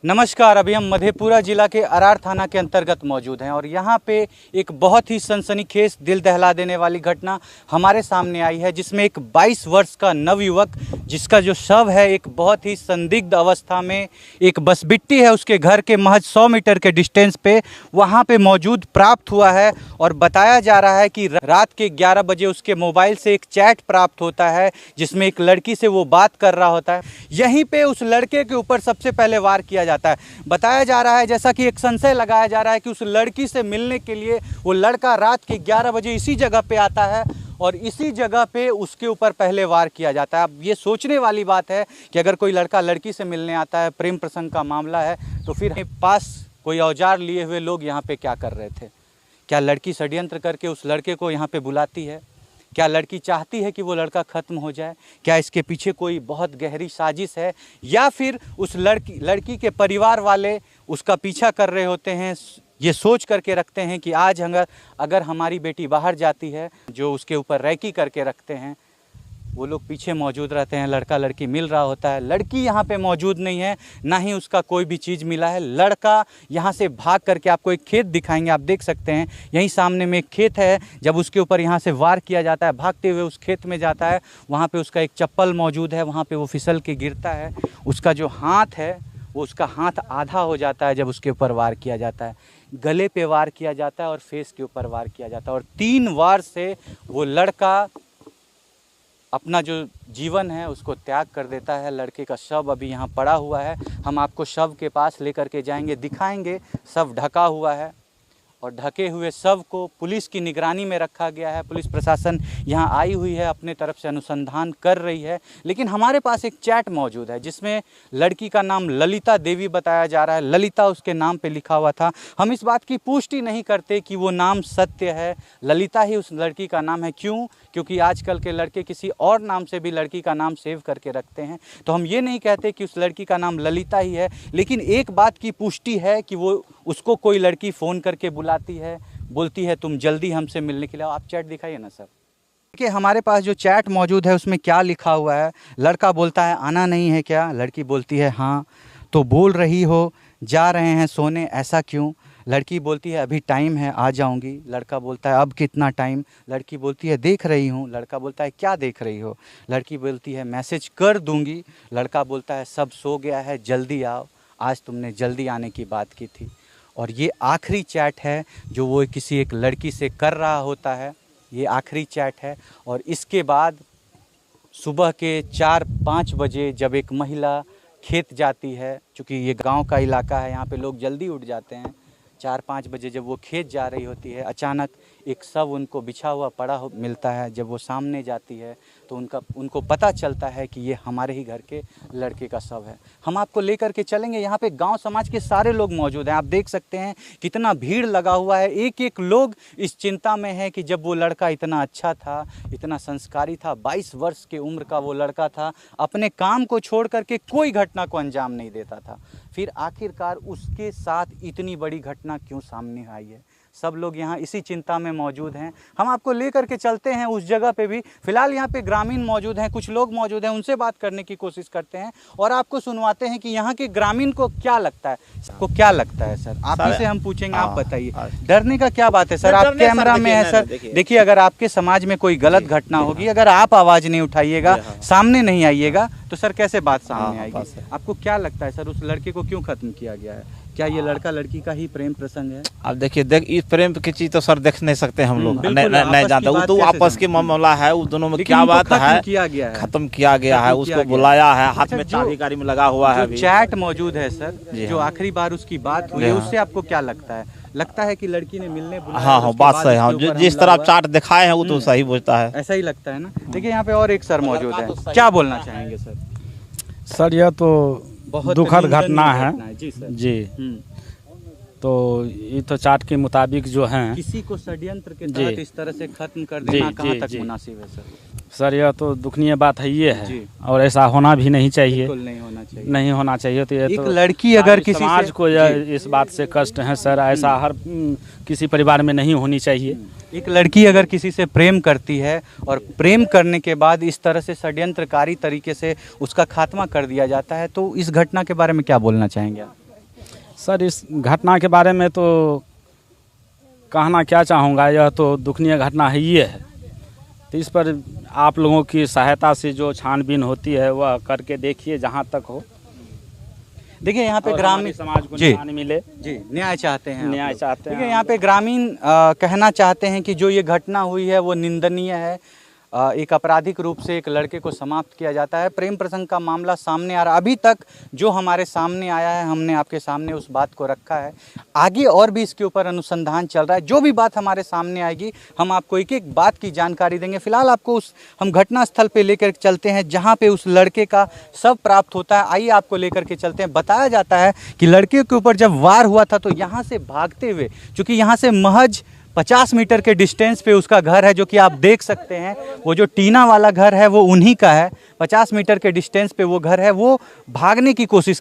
नमस्कार। अभी हम मधेपुरा जिला के अरार थाना के अंतर्गत मौजूद हैं और यहाँ पे एक बहुत ही सनसनीखेज दिल दहला देने वाली घटना हमारे सामने आई है, जिसमें एक 22 वर्ष का नवयुवक जिसका जो शव है एक बहुत ही संदिग्ध अवस्था में एक बसबिट्टी है उसके घर के महज 100 मीटर के डिस्टेंस पे वहाँ पे मौजूद प्राप्त हुआ है। और बताया जा रहा है कि रात के 11 बजे उसके मोबाइल से एक चैट प्राप्त होता है जिसमें एक लड़की से वो बात कर रहा होता है। यहीं पे उस लड़के के ऊपर सबसे पहले वार किया जाता है। बताया जा रहा है, जैसा कि एक संशय लगाया जा रहा है कि उस लड़की से मिलने के लिए वो लड़का रात के 11 बजे इसी जगह पे आता है और इसी जगह पे उसके ऊपर पहले वार किया जाता है। अब ये सोचने वाली बात है कि अगर कोई लड़का लड़की से मिलने आता है, प्रेम प्रसंग का मामला है, तो फिर पास कोई औजार लिए हुए लोग यहाँ पे क्या कर रहे थे? क्या लड़की षड्यंत्र करके उस लड़के को यहाँ पे बुलाती है? क्या लड़की चाहती है कि वो लड़का ख़त्म हो जाए? क्या इसके पीछे कोई बहुत गहरी साजिश है, या फिर उस लड़की के परिवार वाले उसका पीछा कर रहे होते हैं, ये सोच करके रखते हैं कि आज अगर हमारी बेटी बाहर जाती है, जो उसके ऊपर रैकी करके रखते हैं वो लोग पीछे मौजूद रहते हैं। लड़का लड़की मिल रहा होता है, लड़की यहाँ पे मौजूद नहीं है, ना ही उसका कोई भी चीज़ मिला है। लड़का यहाँ से भाग करके, आपको एक खेत दिखाएंगे, आप देख सकते हैं यहीं सामने में एक खेत है। जब उसके ऊपर यहाँ से वार किया जाता है, भागते हुए उस खेत में जाता है, वहाँ पे उसका एक चप्पल मौजूद है, वहाँ पे वो फिसल के गिरता है। उसका जो हाथ है वो उसका हाथ आधा हो जाता है जब उसके ऊपर वार किया जाता है। गले पे वार किया जाता है और फेस के ऊपर वार किया जाता है और 3 वार से वो लड़का अपना जो जीवन है उसको त्याग कर देता है। लड़के का शव अभी यहाँ पड़ा हुआ है, हम आपको शव के पास लेकर के जाएंगे, दिखाएंगे। शव ढका हुआ है और ढके हुए शव को पुलिस की निगरानी में रखा गया है। पुलिस प्रशासन यहाँ आई हुई है, अपने तरफ से अनुसंधान कर रही है। लेकिन हमारे पास एक चैट मौजूद है जिसमें लड़की का नाम ललिता देवी बताया जा रहा है, ललिता उसके नाम पे लिखा हुआ था। हम इस बात की पुष्टि नहीं करते कि वो नाम सत्य है, ललिता ही उस लड़की का नाम है। क्यों? क्योंकि आजकल के लड़के किसी और नाम से भी लड़की का नाम सेव करके रखते हैं। तो हम ये नहीं कहते कि उस लड़की का नाम ललिता ही है, लेकिन एक बात की पुष्टि है कि वो उसको कोई लड़की फ़ोन करके बुलाती है, बोलती है तुम जल्दी हमसे मिलने के लिए आओ। आप चैट दिखाइए ना सर। देखिए हमारे पास जो चैट मौजूद है उसमें क्या लिखा हुआ है। लड़का बोलता है आना नहीं है क्या? लड़की बोलती है हाँ। तो बोल रही हो जा रहे हैं सोने, ऐसा क्यों? लड़की बोलती है अभी टाइम है, आ जाऊंगी। लड़का बोलता है अब कितना टाइम? लड़की बोलती है देख रही हूँ। लड़का बोलता है क्या देख रही हो? लड़की बोलती है मैसेज कर दूंगी। लड़का बोलता है सब सो गया है, जल्दी आओ, आज तुमने जल्दी आने की बात की थी। और ये आखिरी चैट है जो वो किसी एक लड़की से कर रहा होता है, ये आखिरी चैट है। और इसके बाद सुबह के 4-5 बजे जब एक महिला खेत जाती है, चूँकि ये गांव का इलाका है, यहाँ पे लोग जल्दी उठ जाते हैं, 4-5 बजे जब वो खेत जा रही होती है, अचानक एक शव उनको बिछा हुआ पड़ा मिलता है। जब वो सामने जाती है तो उनको पता चलता है कि ये हमारे ही घर के लड़के का शव है। हम आपको लेकर के चलेंगे। यहाँ पे गांव समाज के सारे लोग मौजूद हैं, आप देख सकते हैं कितना भीड़ लगा हुआ है। एक एक लोग इस चिंता में है कि जब वो लड़का इतना अच्छा था, इतना संस्कारी था, 22 वर्ष की उम्र का वो लड़का था, अपने काम को छोड़ करके कोई घटना को अंजाम नहीं देता था, फिर आखिरकार उसके साथ इतनी बड़ी घटना क्यों सामने आई है? सब लोग यहाँ इसी चिंता में मौजूद हैं। हम आपको लेकर के चलते हैं उस जगह पे भी। फिलहाल यहाँ पे ग्रामीण मौजूद हैं, कुछ लोग मौजूद हैं, उनसे बात करने की कोशिश करते हैं और आपको सुनवाते हैं कि यहाँ के ग्रामीण को क्या लगता है। आपको क्या लगता है सर? आप ही से हम पूछेंगे, आप बताइए। डरने का क्या बात है सर? आप कैमरा में है सर, देखिए अगर आपके समाज में कोई गलत घटना होगी, अगर आप आवाज़ नहीं उठाइएगा, सामने नहीं आइएगा, तो सर कैसे बात सामने आएगी? आपको क्या लगता है सर, उस लड़के को क्यों खत्म किया गया है? क्या ये लड़का लड़की का ही प्रेम प्रसंग है? अब देखिए, इस प्रेम की चीज तो सर देख नहीं सकते हम लोग, नहीं जानते। वो तो आपस की मामला है, उस दोनों में क्या बात है, किया गया है, खत्म किया गया है, उसको बुलाया है, हाथ में चाबी गाड़ी में लगा हुआ है। चैट मौजूद है सर, जो आखिरी बार उसकी बात हुई है, उससे आपको क्या लगता है? लगता है कि लड़की ने मिलने बुलाया? हाँ, बात सही है। जिस तरह चार्ट दिखाए हैं वो तो सही बुझता है, ऐसा ही लगता है ना। देखिए यहाँ पे और एक सर मौजूद है, क्या बोलना चाहेंगे सर? सर यह तो बहुत दुखद घटना है जी सर जी। तो ये तो चार्ट के मुताबिक जो हैं, किसी को षड्यंत्र के तहत इस तरह से खत्म कर देना कहाँ तक मुनासिब है सर? सर यह तो दुखनीय बात है, ये है, और ऐसा होना भी नहीं चाहिए, नहीं होना चाहिए, नहीं होना चाहिए। तो ये एक तो लड़की अगर किसी समाज को इस बात से कष्ट है सर, ऐसा हर किसी परिवार में नहीं होनी चाहिए। एक लड़की अगर किसी से प्रेम करती है और प्रेम करने के बाद इस तरह से षड्यंत्रकारी तरीके से उसका खात्मा कर दिया जाता है, तो इस घटना के बारे में क्या बोलना चाहेंगे आप? सर इस घटना के बारे में तो कहना क्या चाहूँगा, यह तो दुखनीय घटना ही है। तो इस पर आप लोगों की सहायता से जो छानबीन होती है वह करके देखिए जहाँ तक हो। देखिए यहाँ पे और ग्रामीण हमारे समाज को जी न्याय मिले। जी न्याय चाहते हैं, न्याय चाहते हैं। देखिए यहाँ पे ग्रामीण कहना चाहते हैं कि जो ये घटना हुई है वो निंदनीय है। एक आपराधिक रूप से एक लड़के को समाप्त किया जाता है। प्रेम प्रसंग का मामला सामने आ रहा, अभी तक जो हमारे सामने आया है हमने आपके सामने उस बात को रखा है। आगे और भी इसके ऊपर अनुसंधान चल रहा है। जो भी बात हमारे सामने आएगी हम आपको एक एक बात की जानकारी देंगे। फिलहाल आपको हम घटना स्थल पे लेकर चलते हैं जहाँ पे उस लड़के का शव प्राप्त होता है। आइए आपको लेकर के चलते हैं। बताया जाता है कि लड़के के ऊपर जब वार हुआ था तो यहाँ से भागते हुए, चूँकि यहाँ से महज 50 मीटर के डिस्टेंस पे उसका घर है, जो कि आप देख सकते हैं। वो जो टीना वाला घर है वो उन्हीं का है। 50 मीटर के डिस्टेंस पे वो घर है। वो भागने की कोशिश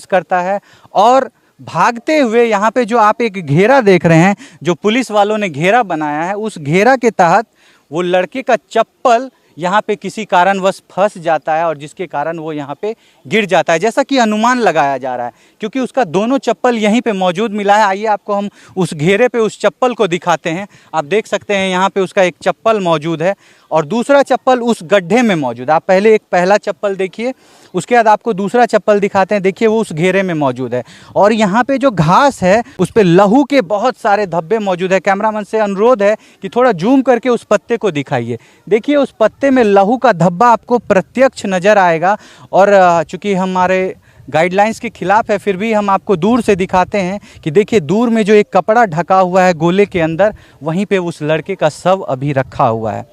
करता है और भागते हुए यहाँ पे जो आप एक घेरा देख रहे हैं, जो पुलिस वालों ने घेरा बनाया है, उस घेरा के तहत वो लड़के का चप्पल यहाँ पे किसी कारणवश फंस जाता है और जिसके कारण वो यहाँ पे गिर जाता है, जैसा कि अनुमान लगाया जा रहा है, क्योंकि उसका दोनों चप्पल यहीं पे मौजूद मिला है। आइए आपको हम उस घेरे पे उस चप्पल को दिखाते हैं। आप देख सकते हैं यहाँ पे उसका एक चप्पल मौजूद है और दूसरा चप्पल उस गड्ढे में मौजूद है। आप पहले एक पहला चप्पल देखिए, उसके बाद आपको दूसरा चप्पल दिखाते हैं। देखिए वो उस घेरे में मौजूद है और यहाँ पे जो घास है उस पे लहू के बहुत सारे धब्बे मौजूद है। कैमरामैन से अनुरोध है कि थोड़ा जूम करके उस पत्ते को दिखाइए। देखिए उस पत्ते में लहू का धब्बा आपको प्रत्यक्ष नजर आएगा और चूंकि हमारे गाइडलाइंस के खिलाफ है फिर भी हम आपको दूर से दिखाते हैं कि देखिए दूर में जो एक कपड़ा ढका हुआ है गोले के अंदर, वहीं पे उस लड़के का शव अभी रखा हुआ है।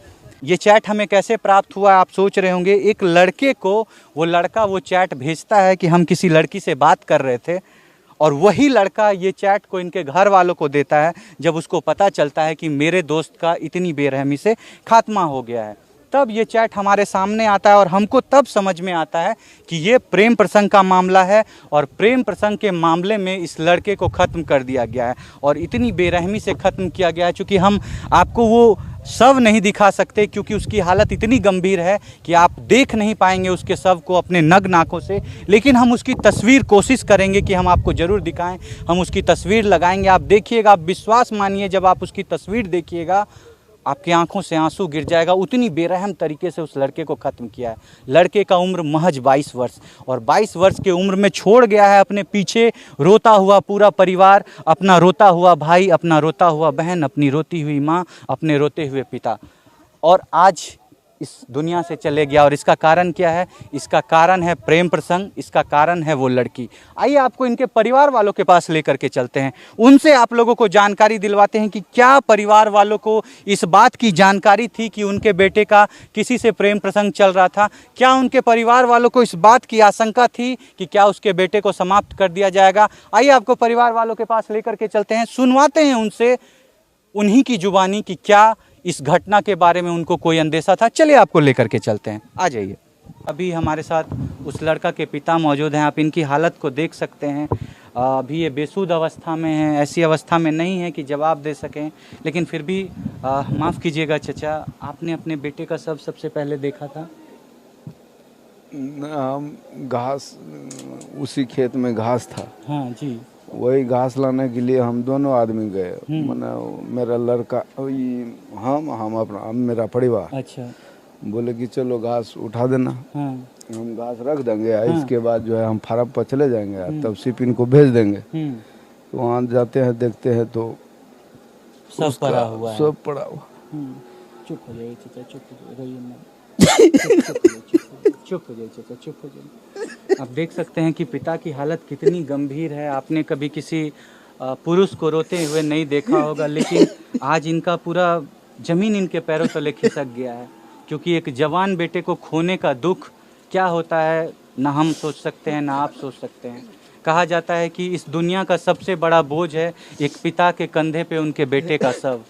ये चैट हमें कैसे प्राप्त हुआ आप सोच रहे होंगे। एक लड़के को वो लड़का वो चैट भेजता है कि हम किसी लड़की से बात कर रहे थे और वही लड़का ये चैट को इनके घर वालों को देता है जब उसको पता चलता है कि मेरे दोस्त का इतनी बेरहमी से खात्मा हो गया है। तब ये चैट हमारे सामने आता है और हमको तब समझ में आता है कि ये प्रेम प्रसंग का मामला है और प्रेम प्रसंग के मामले में इस लड़के को ख़त्म कर दिया गया है और इतनी बेरहमी से ख़त्म किया गया है। चूँकि हम आपको वो शव नहीं दिखा सकते क्योंकि उसकी हालत इतनी गंभीर है कि आप देख नहीं पाएंगे उसके शव को अपने नग्न आँखों से, लेकिन हम उसकी तस्वीर कोशिश करेंगे कि हम आपको ज़रूर दिखाएं। हम उसकी तस्वीर लगाएंगे, आप देखिएगा, आप विश्वास मानिए, जब आप उसकी तस्वीर देखिएगा आपकी आंखों से आंसू गिर जाएगा। उतनी बेरहम तरीके से उस लड़के को ख़त्म किया है। लड़के का उम्र महज 22 वर्ष और 22 वर्ष के उम्र में छोड़ गया है अपने पीछे रोता हुआ पूरा परिवार, अपना रोता हुआ भाई, अपना रोता हुआ बहन, अपनी रोती हुई माँ, अपने रोते हुए पिता, और आज इस दुनिया से चले गया। और इसका कारण क्या है? इसका कारण है प्रेम प्रसंग, इसका कारण है वो लड़की। आइए आपको इनके परिवार वालों के पास लेकर के चलते हैं, उनसे आप लोगों को जानकारी दिलवाते हैं कि क्या परिवार वालों को इस बात की जानकारी थी कि उनके बेटे का किसी से प्रेम प्रसंग चल रहा था। क्या उनके परिवार वालों को इस बात की आशंका थी कि क्या उसके बेटे को समाप्त कर दिया जाएगा। आइए आपको परिवार वालों के पास लेकर के चलते हैं, सुनवाते हैं उनसे उन्हीं की जुबानी कि क्या इस घटना के बारे में उनको कोई अंदेशा था। चलिए आपको लेकर के चलते हैं, आ जाइए। अभी हमारे साथ उस लड़का के पिता मौजूद हैं। आप इनकी हालत को देख सकते हैं। अभी ये बेसुध अवस्था में हैं, ऐसी अवस्था में नहीं है कि जवाब दे सकें, लेकिन फिर भी माफ़ कीजिएगा चचा, आपने अपने बेटे का सबसे पहले देखा था? घास, उसी खेत में घास था। हाँ जी। वही घास लाने के लिए हम दोनों आदमी गए। मैंने, मेरा लड़का, हम अपना, मेरा परिवार। अच्छा। बोले कि चलो घास उठा देना। हाँ। हम घास रख देंगे। इसके बाद जो है हम फार्म पर चले जाएंगे, तब सिपिन को भेज देंगे। तो वहाँ जाते हैं, देखते हैं तो सब पड़ा हुआ है। सब पड़ा हुआ। चुप हो जाइए चचा, चुप हो जाइए, चुप हो जाइए चचा, चुप हो जाइए। आप देख सकते हैं कि पिता की हालत कितनी गंभीर है। आपने कभी किसी पुरुष को रोते हुए नहीं देखा होगा, लेकिन आज इनका पूरा जमीन इनके पैरों तले खिसक गया है, क्योंकि एक जवान बेटे को खोने का दुख क्या होता है ना हम सोच सकते हैं ना आप सोच सकते हैं। कहा जाता है कि इस दुनिया का सबसे बड़ा बोझ है एक पिता के कंधे पे उनके बेटे का शव,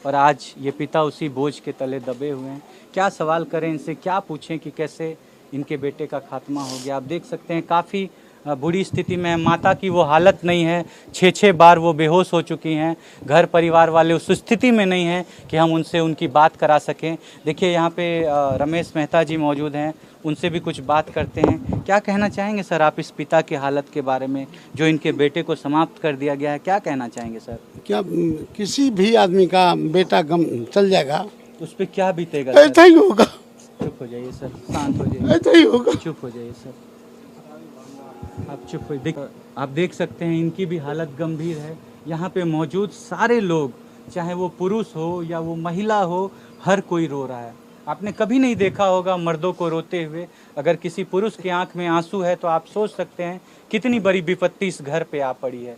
और आज ये पिता उसी बोझ के तले दबे हुए हैं। क्या सवाल करें इनसे, क्या पूछें कि कैसे इनके बेटे का खात्मा हो गया। आप देख सकते हैं काफ़ी बुरी स्थिति में है। माता की वो हालत नहीं है, 6 बार वो बेहोश हो चुकी हैं। घर परिवार वाले उस स्थिति में नहीं हैं कि हम उनसे उनकी बात करा सकें। देखिए यहाँ पे रमेश मेहता जी मौजूद हैं, उनसे भी कुछ बात करते हैं। क्या कहना चाहेंगे सर आप इस पिता की हालत के बारे में, जो इनके बेटे को समाप्त कर दिया गया है, क्या कहना चाहेंगे सर? क्या किसी भी आदमी का बेटा गम चल जाएगा, उस पर क्या बीतेगा? ऐसा ही होगा। चुप हो जाइए सर, शांत हो जाइए, ऐसा ही होगा। चुप हो जाइए सर, आप चुप हो। आप देख सकते हैं इनकी भी हालत गंभीर है। यहाँ पे मौजूद सारे लोग, चाहे वो पुरुष हो या वो महिला हो, हर कोई रो रहा है। आपने कभी नहीं देखा होगा मर्दों को रोते हुए। अगर किसी पुरुष की आंख में आंसू है तो आप सोच सकते हैं कितनी बड़ी विपत्ति इस घर पे आ पड़ी है।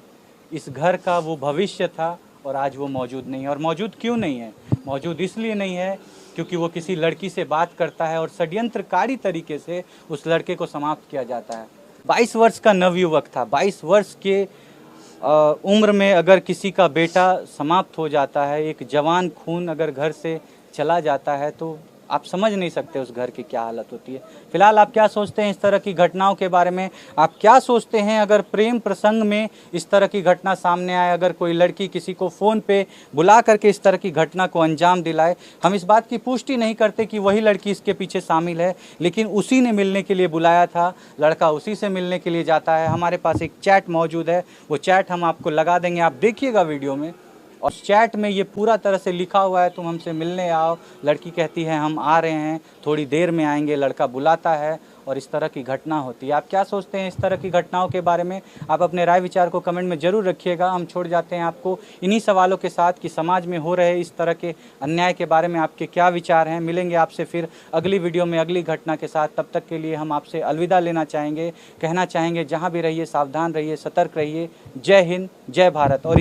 इस घर का वो भविष्य था और आज वो मौजूद नहीं है। और मौजूद क्यों नहीं है? मौजूद इसलिए नहीं है क्योंकि वो किसी लड़की से बात करता है और षड्यंत्रकारी तरीके से उस लड़के को समाप्त किया जाता है। 22 वर्ष का नवयुवक था। 22 वर्ष के उम्र में अगर किसी का बेटा समाप्त हो जाता है, एक जवान खून अगर घर से चला जाता है, तो आप समझ नहीं सकते उस घर की क्या हालत होती है। फिलहाल आप क्या सोचते हैं इस तरह की घटनाओं के बारे में? आप क्या सोचते हैं अगर प्रेम प्रसंग में इस तरह की घटना सामने आए, अगर कोई लड़की किसी को फ़ोन पे बुला करके इस तरह की घटना को अंजाम दिलाए? हम इस बात की पुष्टि नहीं करते कि वही लड़की इसके पीछे शामिल है, लेकिन उसी ने मिलने के लिए बुलाया था, लड़का उसी से मिलने के लिए जाता है। हमारे पास एक चैट मौजूद है, वो चैट हम आपको लगा देंगे, आप देखिएगा वीडियो में। और चैट में ये पूरा तरह से लिखा हुआ है, तुम हमसे मिलने आओ। लड़की कहती है हम आ रहे हैं, थोड़ी देर में आएंगे। लड़का बुलाता है और इस तरह की घटना होती है। आप क्या सोचते हैं इस तरह की घटनाओं के बारे में? आप अपने राय विचार को कमेंट में ज़रूर रखिएगा। हम छोड़ जाते हैं आपको इन्हीं सवालों के साथ कि समाज में हो रहे इस तरह के अन्याय के बारे में आपके क्या विचार हैं। मिलेंगे आपसे फिर अगली वीडियो में अगली घटना के साथ। तब तक के लिए हम आपसे अलविदा लेना चाहेंगे, कहना चाहेंगे जहाँ भी रहिए सावधान रहिए, सतर्क रहिए। जय हिंद, जय भारत। और